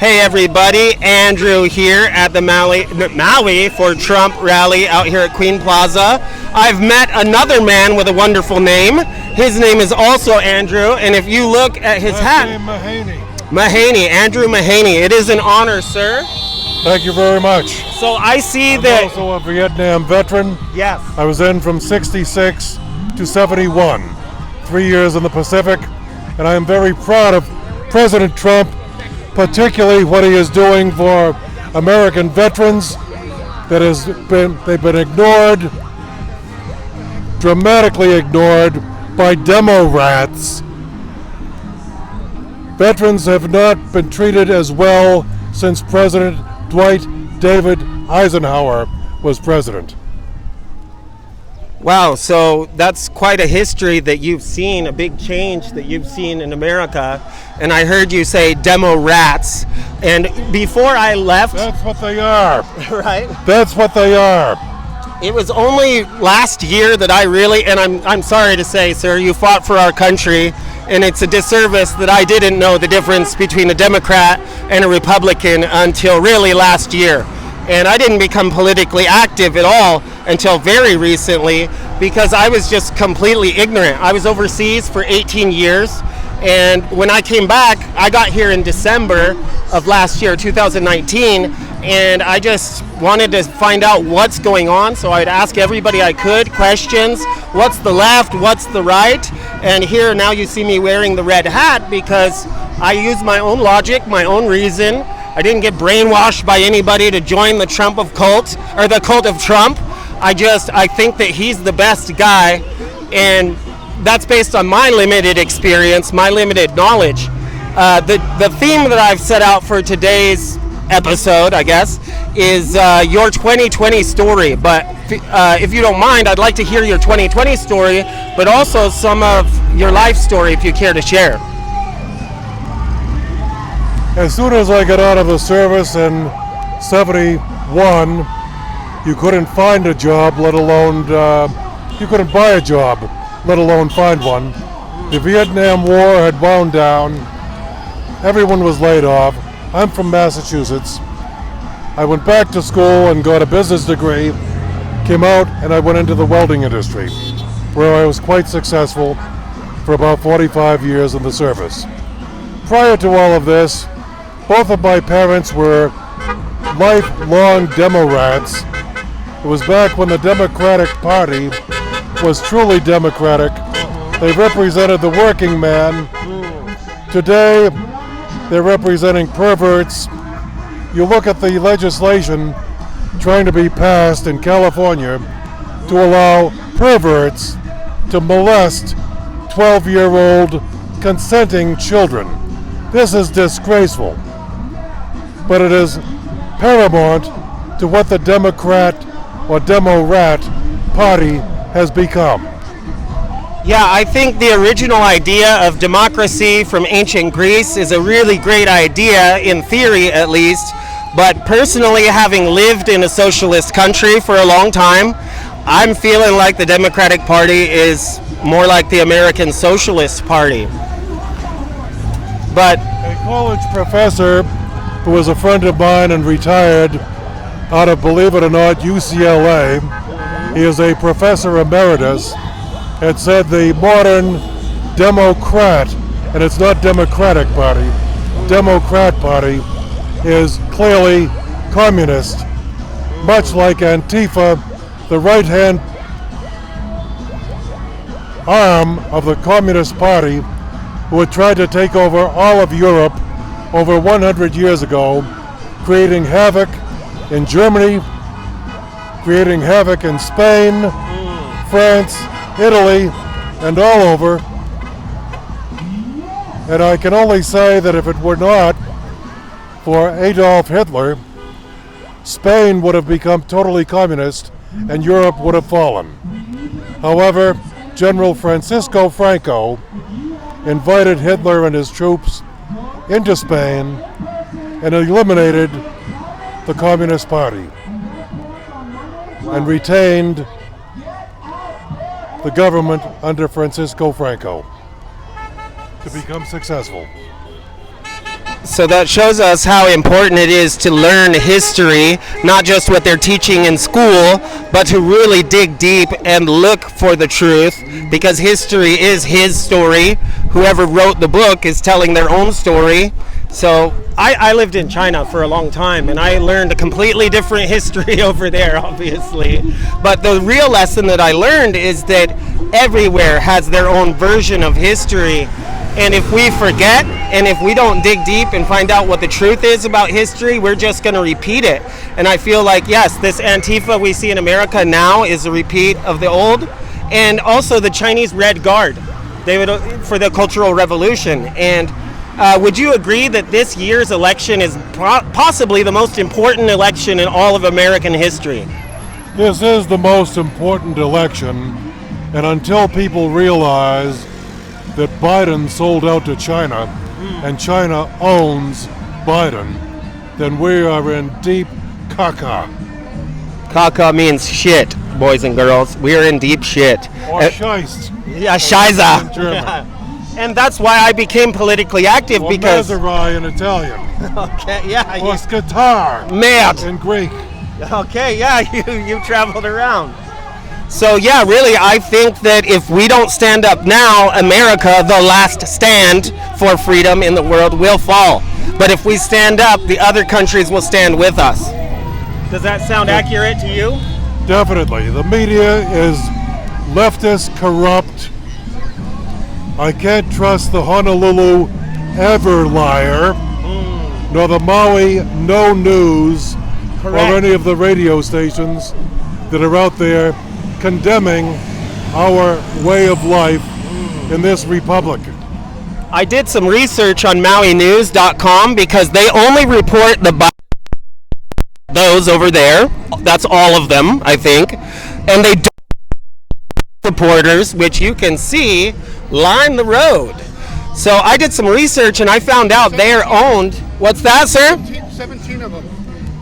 Hey everybody, Andrew here at the Maui for Trump rally out here at Queen Plaza. I've met another man with a wonderful name. His name is also Andrew, and if you look at his hat... Mahaney, Andrew Mahaney. It is an honor, sir. Thank you very much. So I see I'm that... also a Vietnam veteran. Yes. I was in from 66 to 71, 3 years in the Pacific, and I am very proud of President Trump, particularly what he is doing for American veterans. They've been ignored, dramatically ignored by demo rats. Veterans have not been treated as well since President Dwight David Eisenhower was president. Wow, so that's quite a history that you've seen, a big change that you've seen in America. And I heard you say demo rats. And before I left... That's what they are. Right? That's what they are. It was only last year that I really, and I'm sorry to say, sir, you fought for our country, and it's a disservice that I didn't know the difference between a Democrat and a Republican until really last year. And I didn't become politically active at all until very recently because I was just completely ignorant. I was overseas for 18 years, and when I came back, I got here in December of last year, 2019, and I just wanted to find out what's going on, so I'd ask everybody I could questions. What's the left? What's the right? And here now you see me wearing the red hat because I use my own logic, my own reason. I didn't get brainwashed by anybody to join the Trump of cult or the cult of Trump. I think that he's the best guy, and that's based on my limited experience, my limited knowledge. The theme that I've set out for today's episode, I guess, is your 2020 story. But if you don't mind, I'd like to hear your 2020 story, but also some of your life story if you care to share. As soon as I got out of the service in 71, you couldn't find a job, let alone, you couldn't buy a job, let alone find one. The Vietnam War had wound down. Everyone was laid off. I'm from Massachusetts. I went back to school and got a business degree, came out, and I went into the welding industry, where I was quite successful for about 45 years in the service. Prior to all of this, both of my parents were lifelong demo rats. It was back when the Democratic Party was truly democratic. They represented the working man. Today, they're representing perverts. You look at the legislation trying to be passed in California to allow perverts to molest 12-year-old consenting children. This is disgraceful. But it is paramount to what the Democrat or Demo-Rat Party has become. Yeah, I think the original idea of democracy from ancient Greece is a really great idea, in theory at least, but personally, having lived in a socialist country for a long time, I'm feeling like the Democratic Party is more like the American Socialist Party. But a college professor who was a friend of mine and retired out of, believe it or not, UCLA, he is a professor emeritus, had said the modern Democrat, and it's not Democratic Party, Democrat Party is clearly communist, much like Antifa, the right-hand arm of the Communist Party, who had tried to take over all of Europe over 100 years ago, creating havoc in Germany, creating havoc in Spain, France, Italy, and all over. And I can only say that if it were not for Adolf Hitler, Spain would have become totally communist and Europe would have fallen. However, General Francisco Franco invited Hitler and his troops into Spain and eliminated the Communist Party and retained the government under Francisco Franco to become successful. So that shows us how important it is to learn history, not just what they're teaching in school, but to really dig deep and look for the truth, because history is his story. Whoever wrote the book is telling their own story. So I lived in China for a long time, and I learned a completely different history over there, obviously. But the real lesson that I learned is that everywhere has their own version of history. And if we forget, and if we don't dig deep and find out what the truth is about history, we're just going to repeat it. And I feel like, yes, this Antifa we see in America now is a repeat of the old. And also the Chinese Red Guard, for the Cultural Revolution. And would you agree that this year's election is possibly the most important election in all of American history? This is the most important election, and until people realize that Biden sold out to China and China owns Biden, then we are in deep caca. Caca means shit, boys and girls. We are in deep shit. Or scheist. Yeah, Scheiße. In German. Yeah. And that's why I became politically active, or because... Maserati in Italian. Okay, yeah. Or Skatar in Greek. Okay, yeah, you traveled around. So yeah, really, I think that if we don't stand up now, America, the last stand for freedom in the world, will fall. But if we stand up, the other countries will stand with us. Does that sound accurate to you? Definitely. The media is leftist, corrupt. I can't trust the Honolulu Ever liar, nor the Maui No News, Correct. or any of the radio stations that are out there condemning our way of life in this republic. I did some research on MauiNews.com because they only report those over there. That's all of them, I think. And they don't reporters, which you can see line the road. So I did some research and I found out they are owned. What's that, sir? 17 of them.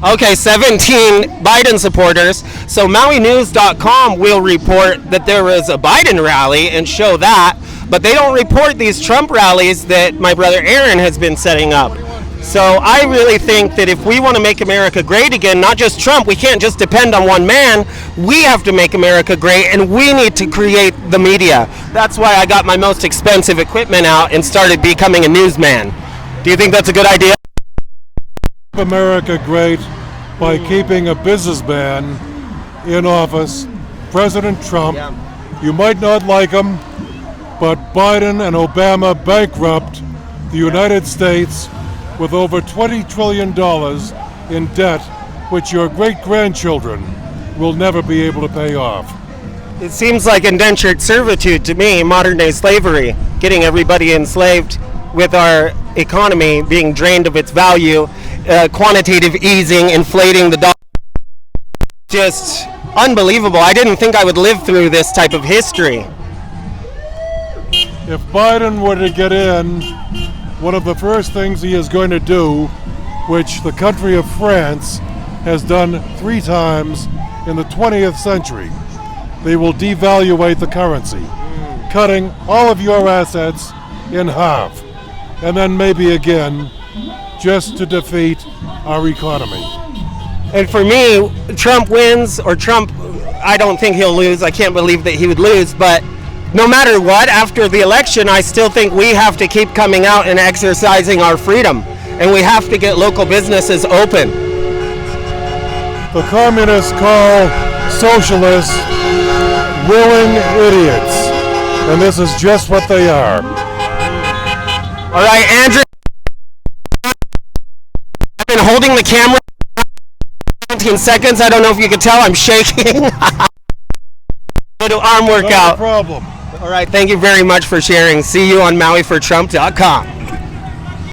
Okay, 17 Biden supporters. So MauiNews.com will report that there was a Biden rally and show that, but they don't report these Trump rallies that my brother Aaron has been setting up. So I really think that if we want to make America great again, not just Trump, we can't just depend on one man. We have to make America great, and we need to create the media. That's why I got my most expensive equipment out and started becoming a newsman. Do you think that's a good idea? America great by keeping a businessman in office, President Trump. Yeah. You might not like him, but Biden and Obama bankrupt the United States with over $20 trillion in debt, which your great-grandchildren will never be able to pay off. It seems like indentured servitude to me, modern-day slavery, getting everybody enslaved with our economy being drained of its value, quantitative easing, inflating the dollar. Just unbelievable. I didn't think I would live through this type of history. If Biden were to get in, one of the first things he is going to do, which the country of France has done 3 times in the 20th century, they will devaluate the currency, cutting all of your assets in half, and then maybe again, just to defeat our economy. And for me, Trump wins, or Trump, I don't think he'll lose. I can't believe that he would lose, but no matter what, after the election, I still think we have to keep coming out and exercising our freedom, and we have to get local businesses open. The communists call socialists willing idiots, and this is just what they are. All right, Andrew, I've been holding the camera for 17 seconds. I don't know if you can tell, I'm shaking. Go to arm workout. No problem. All right, thank you very much for sharing. See you on MauiForTrump.com.